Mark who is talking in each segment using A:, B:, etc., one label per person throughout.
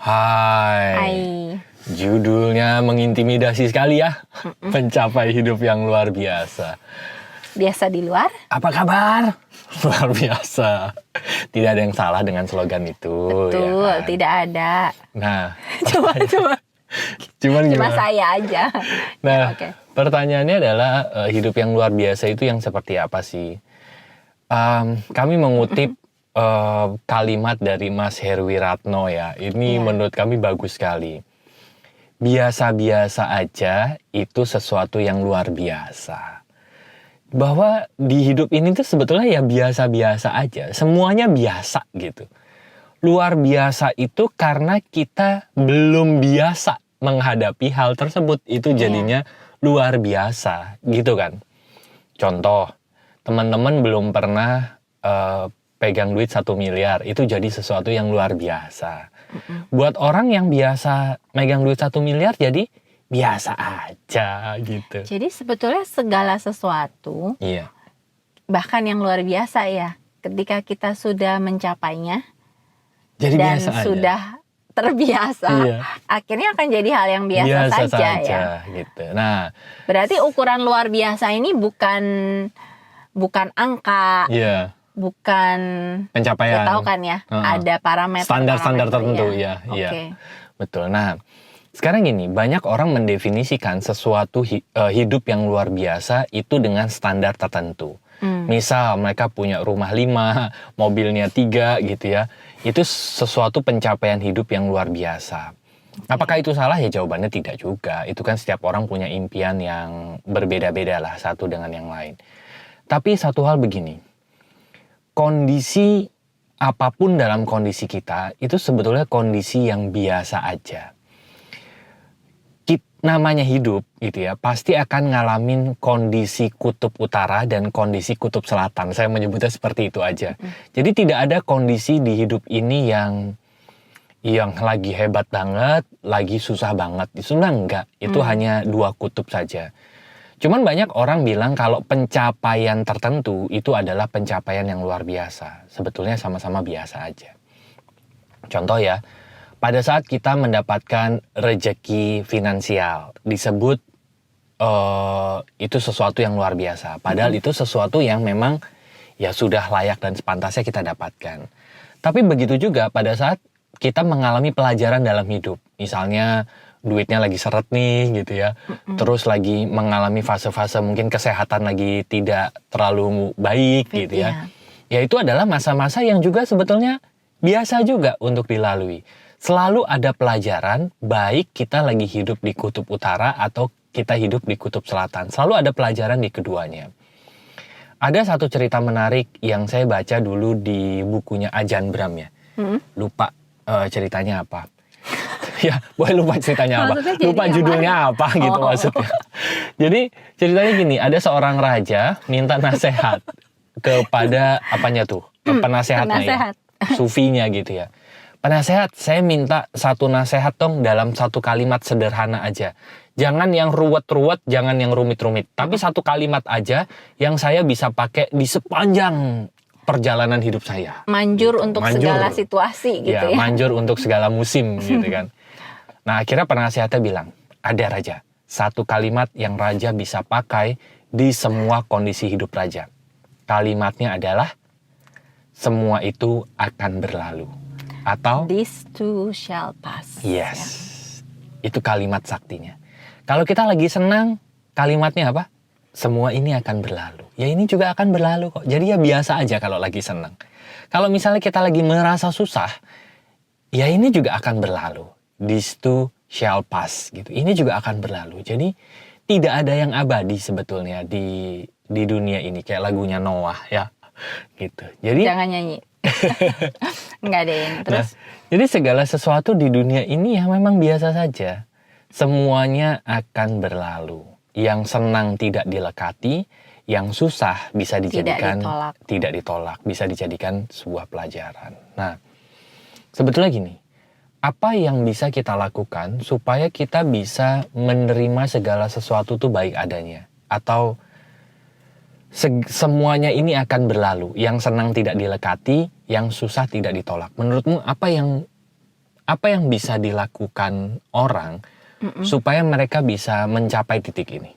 A: Hai.
B: Hai.
A: Judulnya mengintimidasi sekali ya. Mencapai hidup yang luar biasa.
B: Biasa di luar?
A: Apa kabar? Luar biasa. Tidak ada yang salah dengan slogan itu.
B: Betul,
A: ya kan?
B: tidak ada.
A: Nah,
B: Cuma
A: cuman gimana?
B: saya aja.
A: Nah,
B: Ya, oke.
A: pertanyaannya adalah hidup yang luar biasa itu yang seperti apa sih? Kami mengutip kalimat dari Mas Herwiratno ya. Ini
B: Iya.
A: menurut kami bagus sekali. Biasa-biasa aja itu sesuatu yang luar biasa. Bahwa di hidup ini tuh sebetulnya ya biasa-biasa aja. Semuanya biasa gitu. Luar biasa itu karena kita belum biasa menghadapi hal tersebut. Itu jadinya luar biasa gitu kan. Contoh, teman-teman belum pernah pegang duit 1 miliar. Itu jadi sesuatu yang luar biasa. Buat orang yang biasa megang duit 1 miliar jadi biasa aja gitu.
B: Jadi sebetulnya segala sesuatu,
A: Iya.
B: bahkan yang luar biasa ya, ketika kita sudah mencapainya
A: Jadi
B: dan
A: biasa aja.
B: sudah terbiasa,
A: Iya.
B: akhirnya akan jadi hal yang biasa saja ya.
A: gitu. Nah,
B: Berarti ukuran luar biasa ini bukan angka,
A: iya,
B: bukan
A: pencapaian.
B: kita tahu kan ya, ada parameter
A: Standar-standar tertentu ya, iya.
B: Oke.
A: Betul. Nah, sekarang gini, banyak orang mendefinisikan sesuatu hidup yang luar biasa itu dengan standar tertentu. Misal mereka punya rumah 5, mobilnya 3 gitu ya. Itu sesuatu pencapaian hidup yang luar biasa. Apakah itu salah? Ya jawabannya tidak juga. Itu kan setiap orang punya impian yang berbeda-beda lah satu dengan yang lain. Tapi satu hal begini. Kondisi apapun dalam kondisi kita itu sebetulnya kondisi yang biasa aja. Namanya hidup gitu ya, pasti akan ngalamin kondisi kutub utara dan kondisi kutub selatan. Saya menyebutnya seperti itu aja. Jadi tidak ada kondisi di hidup ini yang lagi hebat banget, lagi susah banget. Itu enggak. Itu hanya 2 kutub saja. Cuman banyak orang bilang kalau pencapaian tertentu itu adalah pencapaian yang luar biasa. Sebetulnya sama-sama biasa aja. Contoh ya, pada saat kita mendapatkan rejeki finansial, disebut itu sesuatu yang luar biasa. Padahal itu sesuatu yang memang ya sudah layak dan sepantasnya kita dapatkan. Tapi begitu juga pada saat kita mengalami pelajaran dalam hidup. Misalnya duitnya lagi seret nih gitu ya. Terus lagi mengalami fase-fase mungkin kesehatan lagi tidak terlalu baik gitu ya. Ya itu adalah masa-masa yang juga sebetulnya biasa juga untuk dilalui. Selalu ada pelajaran, baik kita lagi hidup di kutub utara atau kita hidup di kutub selatan. Selalu ada pelajaran di keduanya. Ada satu cerita menarik yang saya baca dulu di bukunya Ajahn Brahm ya. Lupa ceritanya apa. Ya, boleh lupa ceritanya apa. Lupa judulnya apa gitu maksudnya. Jadi ceritanya gini, ada seorang raja minta nasihat kepada apanya tuh? Penasehatnya ya. Sufinya gitu ya. Penasehat, saya minta satu nasihat dong dalam satu kalimat sederhana aja. Jangan yang ruwet-ruwet, jangan yang rumit-rumit. Tapi satu kalimat aja yang saya bisa pakai di sepanjang perjalanan hidup saya.
B: Manjur
A: gitu.
B: Untuk segala situasi gitu ya.
A: Manjur untuk segala musim gitu kan. Nah akhirnya penasehatnya bilang, ada raja. Satu kalimat yang raja bisa pakai di semua kondisi hidup raja. Kalimatnya adalah, semua itu akan berlalu. Atau
B: this too shall pass.
A: Yes, itu kalimat saktinya. Kalau kita lagi senang, kalimatnya apa? Semua ini akan berlalu. Ya ini juga akan berlalu kok. Jadi ya biasa aja kalau lagi senang. Kalau misalnya kita lagi merasa susah, ya ini juga akan berlalu. This too shall pass gitu. Ini juga akan berlalu. Jadi tidak ada yang abadi sebetulnya di dunia ini. Kayak lagunya Noah ya. Gitu. Jadi
B: jangan nyanyi. Enggak deh. Terus
A: jadi segala sesuatu di dunia ini ya memang biasa saja. Semuanya akan berlalu. Yang senang tidak dilekati, yang susah bisa dijadikan tidak ditolak, bisa dijadikan sebuah pelajaran. Nah, sebetulnya gini, apa yang bisa kita lakukan supaya kita bisa menerima segala sesuatu itu baik adanya? Atau semuanya ini akan berlalu. Yang senang tidak dilekati, yang susah tidak ditolak. Menurutmu apa yang apa yang bisa dilakukan orang supaya mereka bisa mencapai titik ini?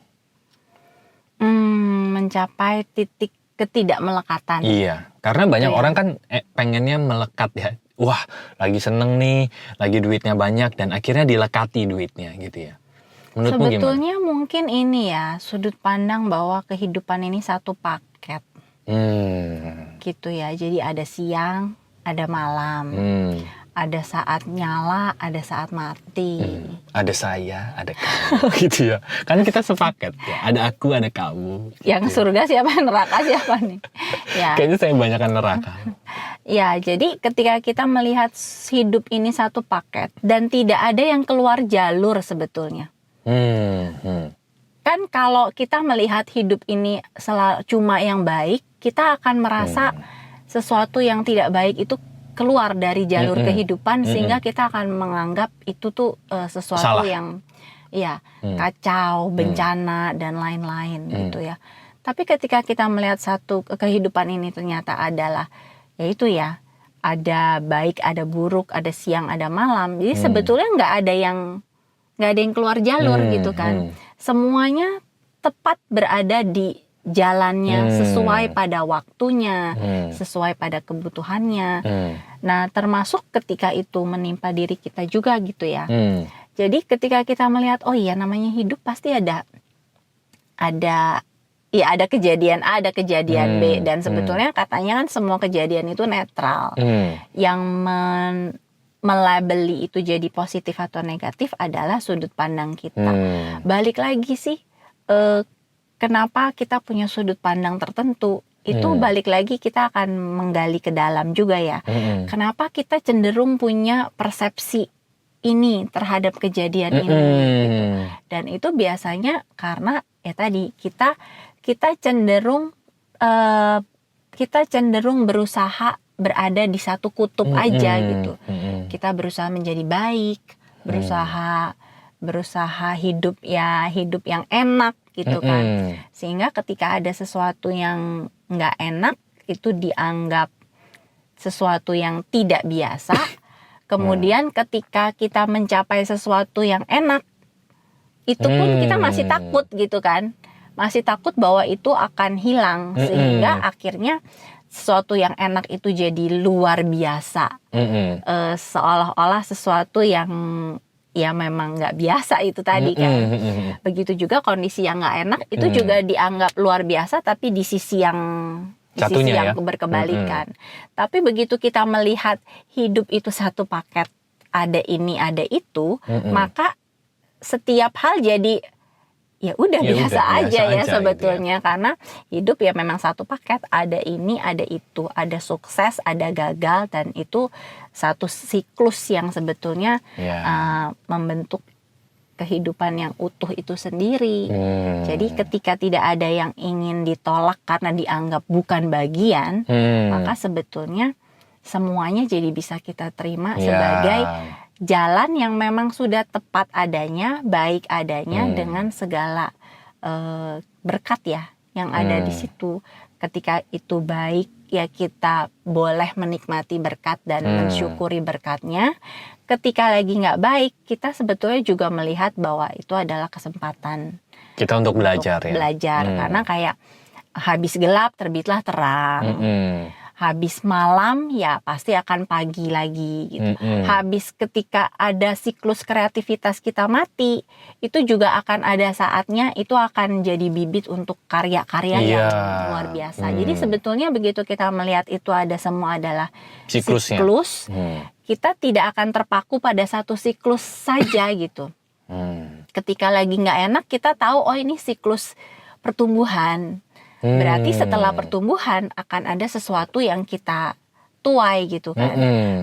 B: Mencapai titik ketidakmelekatan.
A: Iya, karena banyak
B: Gitu ya.
A: orang kan pengennya melekat ya. Wah, lagi seneng nih, lagi duitnya banyak dan akhirnya dilekati duitnya gitu ya. Menurutmu gimana?
B: Sebetulnya mungkin ini ya, sudut pandang bahwa kehidupan ini satu paket gitu ya. Jadi ada siang, ada malam, ada saat nyala, ada saat mati.
A: Ada saya, ada kamu gitu ya. Kan kita sepaket ya. Ada aku, ada kamu.
B: Yang surga siapa, neraka siapa nih? Ya.
A: Kayaknya saya banyakkan neraka.
B: Ya, jadi ketika kita melihat hidup ini satu paket dan tidak ada yang keluar jalur sebetulnya. Kan kalau kita melihat hidup ini cuma yang baik, kita akan merasa sesuatu yang tidak baik itu keluar dari jalur kehidupan, sehingga kita akan menganggap itu tuh sesuatu
A: Salah.
B: yang ya kacau, bencana dan lain-lain gitu ya. Tapi ketika kita melihat satu kehidupan ini ternyata adalah yaitu ya ada baik, ada buruk, ada siang, ada malam. Jadi sebetulnya nggak ada yang keluar jalur gitu kan. Semuanya tepat berada di jalannya, sesuai pada waktunya, sesuai pada kebutuhannya. Nah, termasuk ketika itu menimpa diri kita juga gitu ya. Jadi ketika kita melihat, oh iya namanya hidup pasti ada kejadian A, ada kejadian B, dan sebetulnya katanya kan semua kejadian itu netral. Yang melabeli itu jadi positif atau negatif adalah sudut pandang kita. Balik lagi sih, kenapa kita punya sudut pandang tertentu? Itu balik lagi kita akan menggali ke dalam juga ya. Kenapa kita cenderung punya persepsi ini terhadap kejadian ini gitu. Dan itu biasanya karena ya tadi kita cenderung berusaha berada di satu kutub aja gitu. Kita berusaha menjadi baik, berusaha hidup yang enak gitu kan. Sehingga ketika ada sesuatu yang nggak enak, itu dianggap sesuatu yang tidak biasa. Kemudian ketika kita mencapai sesuatu yang enak, itu pun kita masih takut gitu kan. Masih takut bahwa itu akan hilang. Sehingga akhirnya sesuatu yang enak itu jadi luar biasa. Seolah-olah sesuatu yang ya memang nggak biasa itu tadi kan. Begitu juga kondisi yang nggak enak itu juga dianggap luar biasa, tapi di sisi yang berkebalikan. Tapi begitu kita melihat hidup itu satu paket, ada ini ada itu, maka setiap hal jadi ya udah biasa aja sebetulnya gitu ya. Karena hidup ya memang satu paket, ada ini ada itu, ada sukses, ada gagal, dan itu satu siklus yang sebetulnya membentuk kehidupan yang utuh itu sendiri. Jadi ketika tidak ada yang ingin ditolak karena dianggap bukan bagian, maka sebetulnya semuanya jadi bisa kita terima sebagai jalan yang memang sudah tepat adanya, baik adanya, dengan segala berkat ya yang ada di situ. Ketika itu baik, ya kita boleh menikmati berkat dan mensyukuri berkatnya. Ketika lagi nggak baik, kita sebetulnya juga melihat bahwa itu adalah kesempatan
A: kita untuk belajar
B: karena kayak habis gelap terbitlah terang. Habis malam ya pasti akan pagi lagi gitu. Habis ketika ada siklus kreativitas kita mati, itu juga akan ada saatnya itu akan jadi bibit untuk karya-karya yang luar biasa. Jadi sebetulnya begitu kita melihat itu ada semua adalah siklus, kita tidak akan terpaku pada satu siklus saja gitu. Ketika lagi nggak enak, kita tahu oh ini siklus pertumbuhan. Berarti setelah pertumbuhan akan ada sesuatu yang kita tuai gitu kan.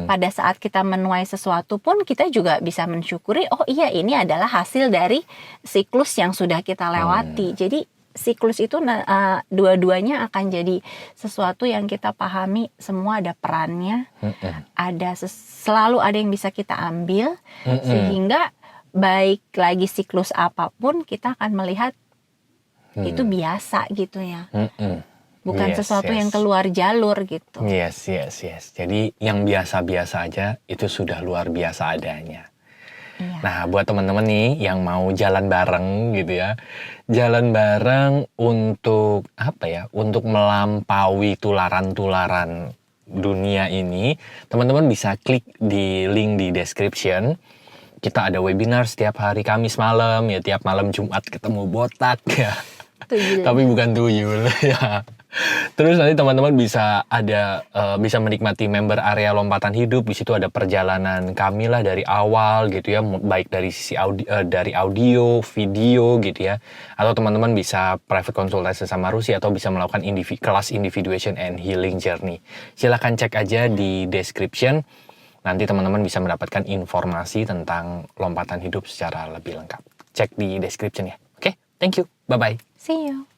B: Pada saat kita menuai sesuatu pun kita juga bisa mensyukuri, oh iya ini adalah hasil dari siklus yang sudah kita lewati. Jadi siklus itu dua-duanya akan jadi sesuatu yang kita pahami, semua ada perannya. Selalu ada yang bisa kita ambil, sehingga baik lagi siklus apapun kita akan melihat itu biasa gitu ya. bukan
A: Yes,
B: sesuatu
A: yes.
B: yang keluar jalur gitu.
A: Yes. Jadi yang biasa-biasa aja itu sudah luar biasa adanya.
B: Iya.
A: Nah, buat teman-teman nih yang mau jalan bareng gitu ya. Jalan bareng untuk apa ya? Untuk melampaui tularan-tularan dunia ini, teman-teman bisa klik di link di description. Kita ada webinar setiap hari Kamis malam ya, tiap malam Jumat ketemu botak ya.
B: Tuyul.
A: Tapi bukan tuyul ya. Terus nanti teman-teman bisa bisa menikmati member area lompatan hidup. Di situ ada perjalanan kami lah dari awal gitu ya, baik dari sisi audio, video gitu ya. Atau teman-teman bisa private konsultasi sama Rusi atau bisa melakukan kelas individuation and healing journey. Silahkan cek aja di description. Nanti teman-teman bisa mendapatkan informasi tentang lompatan hidup secara lebih lengkap. Cek di description ya. Oke, thank you. Bye-bye.
B: See you.